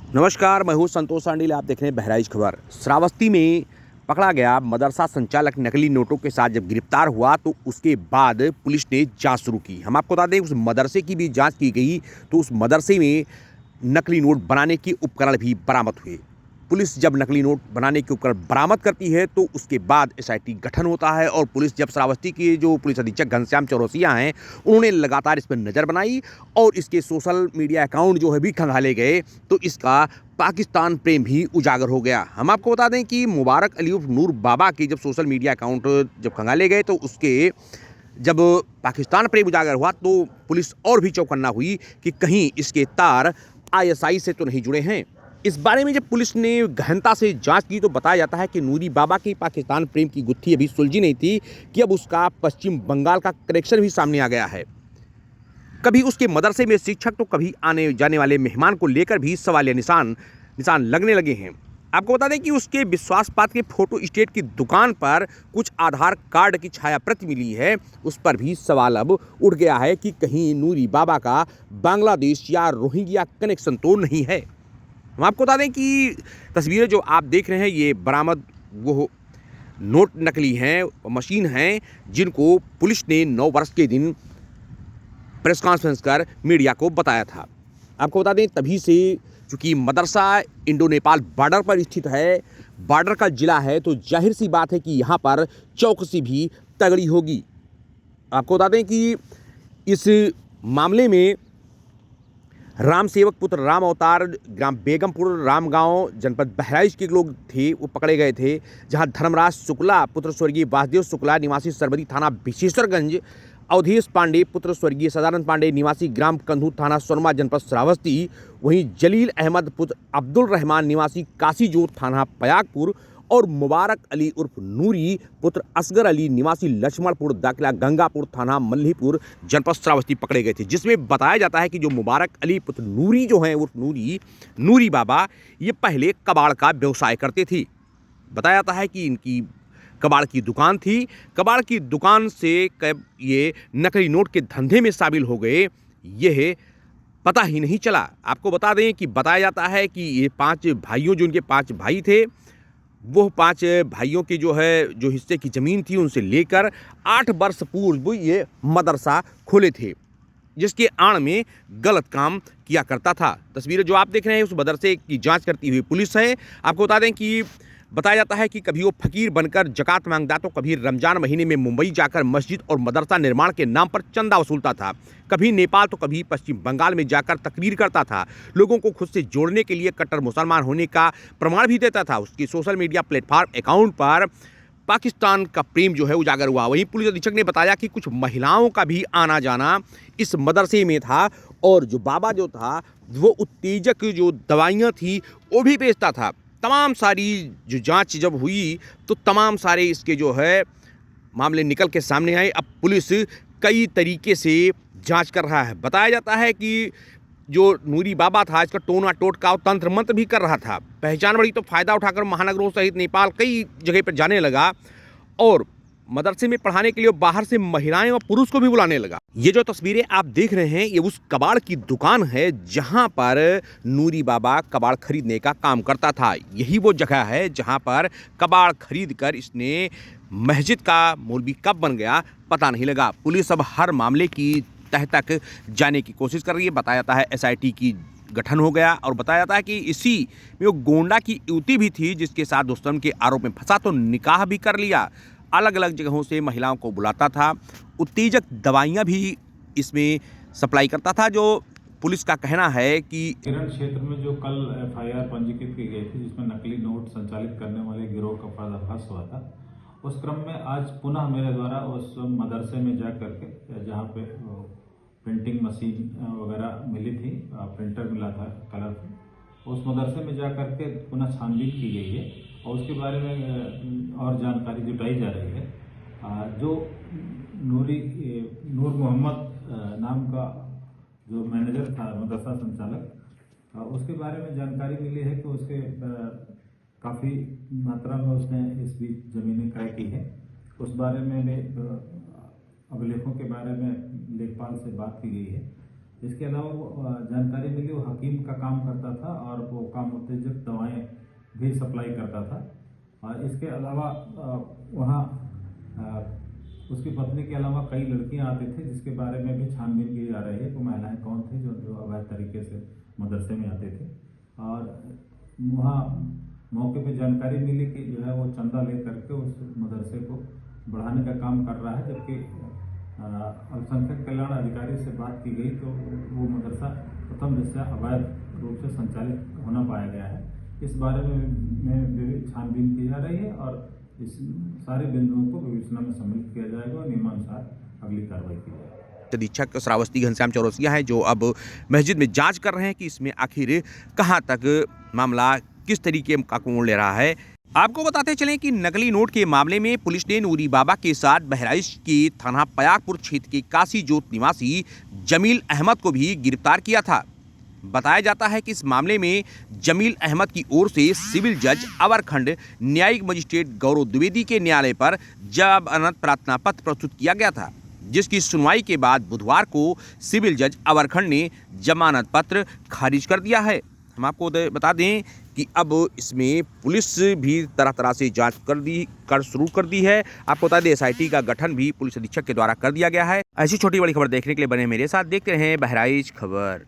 नमस्कार, मैं हूँ संतोष सांडिल। आप देख रहे हैं बहराइच खबर। श्रावस्ती में पकड़ा गया मदरसा संचालक नकली नोटों के साथ जब गिरफ्तार हुआ तो उसके बाद पुलिस ने जांच शुरू की। हम आपको बता दें, उस मदरसे की भी जांच की गई तो उस मदरसे में नकली नोट बनाने के उपकरण भी बरामद हुए। पुलिस जब नकली नोट बनाने के उपकरण बरामद करती है तो उसके बाद एसआईटी गठन होता है और पुलिस जब श्रावस्ती के जो पुलिस अधीक्षक घनश्याम चौरसिया हैं, उन्होंने लगातार इस पर नज़र बनाई और इसके सोशल मीडिया अकाउंट जो है भी खंगाले गए तो इसका पाकिस्तान प्रेम भी उजागर हो गया। हम आपको बता दें कि मुबारक अली उर्फ नूर बाबा के जब सोशल मीडिया अकाउंट जब खंगाले गए तो उसके जब पाकिस्तान प्रेम उजागर हुआ तो पुलिस और भी चौकन्ना हुई कि कहीं इसके तार आईएसआई से तो नहीं जुड़े हैं। इस बारे में जब पुलिस ने गहनता से जांच की तो बताया जाता है कि नूरी बाबा की पाकिस्तान प्रेम की गुत्थी अभी सुलझी नहीं थी कि अब उसका पश्चिम बंगाल का कनेक्शन भी सामने आ गया है। कभी उसके मदरसे में शिक्षक तो कभी आने जाने वाले मेहमान को लेकर भी सवालिया निशान लगने लगे हैं। आपको बता दें कि उसके विश्वासपात के फोटो स्टेट की दुकान पर कुछ आधार कार्ड की छाया प्रति मिली है। उस पर भी सवाल अब उठ गया है कि कहीं नूरी बाबा का बांग्लादेश या रोहिंग्या कनेक्शन तो नहीं है। हम आपको बता दें कि तस्वीरें जो आप देख रहे हैं ये बरामद वो नोट नकली हैं, मशीन हैं जिनको पुलिस ने 9 वर्ष के दिन प्रेस कॉन्फ्रेंस कर मीडिया को बताया था। आपको बता दें तभी से चूँकि मदरसा इंडो नेपाल बॉर्डर पर स्थित है, बॉर्डर का ज़िला है, तो जाहिर सी बात है कि यहाँ पर चौकसी भी तगड़ी होगी। आपको बता दें कि इस मामले में राम सेवक पुत्र राम अवतार ग्राम बेगमपुर रामगांव जनपद बहराइच के लोग थे, वो पकड़े गए थे, जहां धर्मराज शुक्ला पुत्र स्वर्गीय वासुदेव शुक्ला निवासी सरबरी थाना विशेश्वरगंज, अवधेश पांडे पुत्र स्वर्गीय सदानंद पांडे निवासी ग्राम कंधू थाना सोनमा जनपद श्रावस्ती, वहीं जलील अहमद पुत्र अब्दुल रहमान निवासी काशीजोत थाना पयागपुर और मुबारक अली उर्फ नूरी पुत्र असगर अली निवासी लक्ष्मणपुर दाखिला गंगापुर थाना मल्लीपुर जनपद श्रावस्ती पकड़े गए थे। जिसमें बताया जाता है कि जो मुबारक अली पुत्र नूरी जो हैं उर्फ नूरी बाबा, ये पहले कबाड़ का व्यवसाय करते थे। बताया जाता है कि इनकी कबाड़ की दुकान थी। कबाड़ की दुकान से कब ये नकली नोट के धंधे में शामिल हो गए यह पता ही नहीं चला। आपको बता दें कि बताया जाता है कि ये 5 भाइयों, जो इनके 5 भाई थे, वो 5 भाइयों की जो हिस्से की ज़मीन थी उनसे लेकर 8 वर्ष पूर्व ये मदरसा खोले थे, जिसके आड़ में गलत काम किया करता था। तस्वीरें जो आप देख रहे हैं उस मदरसे की जांच करती हुई पुलिस है। आपको बता दें कि बताया जाता है कि कभी वो फकीर बनकर जकात मांगता तो कभी रमजान महीने में मुंबई जाकर मस्जिद और मदरसा निर्माण के नाम पर चंदा वसूलता था, कभी नेपाल तो कभी पश्चिम बंगाल में जाकर तकरीर करता था, लोगों को खुद से जोड़ने के लिए कट्टर मुसलमान होने का प्रमाण भी देता था। उसकी सोशल मीडिया प्लेटफॉर्म अकाउंट पर पाकिस्तान का प्रेम जो है उजागर हुआ। वहीं पुलिस अधीक्षक ने बताया कि कुछ महिलाओं का भी आना जाना इस मदरसे में था और जो बाबा जो था वो उत्तेजक जो दवाइयाँ थी वो भी बेचता था। तमाम सारी जो जांच जब हुई तो तमाम सारे इसके जो है मामले निकल के सामने आए। अब पुलिस कई तरीके से जांच कर रहा है। बताया जाता है कि जो नूरी बाबा था इसका टोना टोटका और तंत्र मंत्र भी कर रहा था। पहचान बड़ी तो फ़ायदा उठाकर महानगरों सहित नेपाल कई जगह पर जाने लगा और मदरसे में पढ़ाने के लिए बाहर से महिलाएं और पुरुष को भी बुलाने लगा। ये जो तस्वीरें आप देख रहे हैं ये उस कबाड़ की दुकान है जहां पर नूरी बाबा कबाड़ खरीदने का काम करता था। यही वो जगह है जहां पर कबाड़ खरीद कर इसने मस्जिद का मौलवी कब बन गया पता नहीं लगा। पुलिस अब हर मामले की तह तक जाने की कोशिश कर रही है। बताया जाता है एसआईटी की गठन हो गया और बताया जाता है कि इसी में वो गोंडा की युवती भी थी जिसके साथ दुष्कर्म के आरोप में फंसा तो निकाह भी कर लिया। अलग अलग जगहों से महिलाओं को बुलाता था, उत्तेजक दवाइयाँ भी इसमें सप्लाई करता था। जो पुलिस का कहना है कि किरण क्षेत्र में जो कल एफआईआर पंजीकृत की गई थी जिसमें नकली नोट संचालित करने वाले गिरोह का पर्दाफाश हुआ था, उस क्रम में आज पुनः मेरे द्वारा उस मदरसे में जा करके जहाँ पे प्रिंटिंग मशीन वगैरह मिली थी, प्रिंटर मिला था कलरफुल, उस मदरसे में जा करके पुनः छानबीन की गई है और उसके बारे में और जानकारी जुटाई जा रही है। जो नूर मोहम्मद नाम का जो मैनेजर था मदरसा संचालक, उसके बारे में जानकारी मिली है कि उसके काफ़ी मात्रा में उसने इस बीच ज़मीनें क्रय की है। उस बारे में अभिलेखों के बारे में लेखपाल से बात की गई है इसके अलावा वो जानकारी मिली वो हकीम का काम करता था और वो काम उत्तेजक दवाएं भी सप्लाई करता था। और इसके अलावा वहाँ उसकी पत्नी के अलावा कई लड़कियां आते थे जिसके बारे में भी छानबीन की जा रही है। वो महिलाएं कौन थी जो अवैध तरीके से मदरसे में आते थे। और वहाँ मौके पे जानकारी मिली कि जो है वो चंदा ले करके उस मदरसे को बढ़ाने का काम कर रहा है, जबकि अल्पसंख्यक कल्याण अधिकारी से बात की गई तो वो मदरसा प्रथम दृष्टया अवैध रूप से संचालित होना पाया गया है। इस बारे में छानबीन की जा रही है और इस सारे बिंदुओं को विवेचना में सम्मिलित किया जाएगा और नियमानुसार अगली कार्रवाई की जाएगी। अधीक्षक श्रावस्ती घनश्याम चौरसिया हैं जो अब मस्जिद में जांच कर रहे हैं कि इसमें आखिर कहां तक मामला किस तरीके का मोड़ ले रहा है। आपको बताते चलें कि नकली नोट के मामले में पुलिस ने नूरी बाबा के साथ बहराइच के थाना पयागपुर क्षेत्र के काशी जोत निवासी जमील अहमद को भी गिरफ्तार किया था। बताया जाता है कि इस मामले में जमील अहमद की ओर से सिविल जज अवरखंड न्यायिक मजिस्ट्रेट गौरव द्विवेदी के न्यायालय पर जमानत प्रार्थना पत्र प्रस्तुत किया गया था, जिसकी सुनवाई के बाद बुधवार को सिविल जज अवरखंड ने जमानत पत्र खारिज कर दिया है। हम आपको बता दें कि अब इसमें पुलिस भी तरह तरह से जांच शुरू कर दी है। आपको बता दें SIT का गठन भी पुलिस अधीक्षक के द्वारा कर दिया गया है। ऐसी छोटी बड़ी खबर देखने के लिए बने मेरे साथ, देखते रहें बहराइच खबर।